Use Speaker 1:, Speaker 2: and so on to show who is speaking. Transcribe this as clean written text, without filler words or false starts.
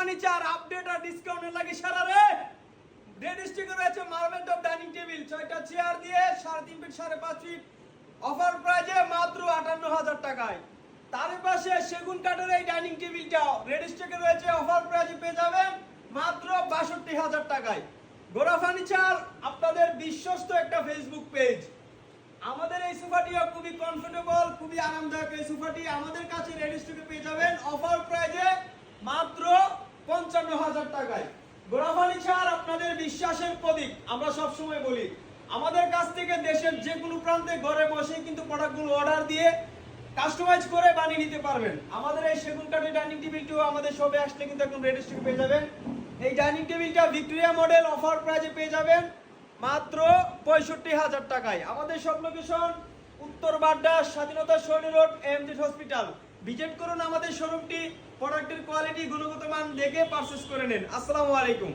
Speaker 1: Furniture update আর ডিসকাউন্টের লাগে সারা রে রেড স্টিকে রয়েছে মার্বেল টপ ডাইনিং টেবিল 6টা চেয়ার দিয়ে 3.5 ফিট 5.5 ফিট অফার প্রাইজে মাত্র 58000 টাকায়। তার পাশে সেগুন কাঠের এই ডাইনিং টেবিলটা রেড স্টিকে রয়েছে অফার প্রাইজে পেয়ে যাবেন মাত্র 62000 টাকায়। গোরা ফার্নিচার আপনাদের বিশ্বস্ত একটা ফেসবুক পেজ। আমাদের এই সোফাটিও খুবই কমফোর্টেবল, খুবই আরামদায়ক। এই সোফাটি আমাদের কাছে রেড স্টকে পেয়ে যাবেন অফার প্রাইজে মাত্র 55000 টাকায়। গোরা ফার্নিচার আপনাদের বিশ্বাসের প্রতীক। আমরা সব সময় বলি আমাদের কাছ থেকে দেশের যে কোনো প্রান্তে ঘরে বসে কিন্তু প্রোডাক্টগুলো অর্ডার দিয়ে কাস্টমাইজ করে বানিয়ে নিতে পারবেন। আমাদের এই সেগুন কাঠের ডাইনিং টেবিলটিও আমাদের শপে আসলে কিন্তু একদম রেড স্টকে পেয়ে যাবেন। এই ডাইনিং টেবিলটা ভিক্টোরিয়া মডেল অফার প্রাইজে পেয়ে যাবেন মাত্র 65000 টাকায়। আমাদের সব লোকেশন উত্তর বাড্ডা, স্বাধীনতা সরণি রোড, এমজে হসপিটাল। ভিজিট করুন আমাদের শোরুমটি, প্রোডাক্টের কোয়ালিটি গুণগত মান দেখে পারচেজ করে নিন। আসসালামু আলাইকুম।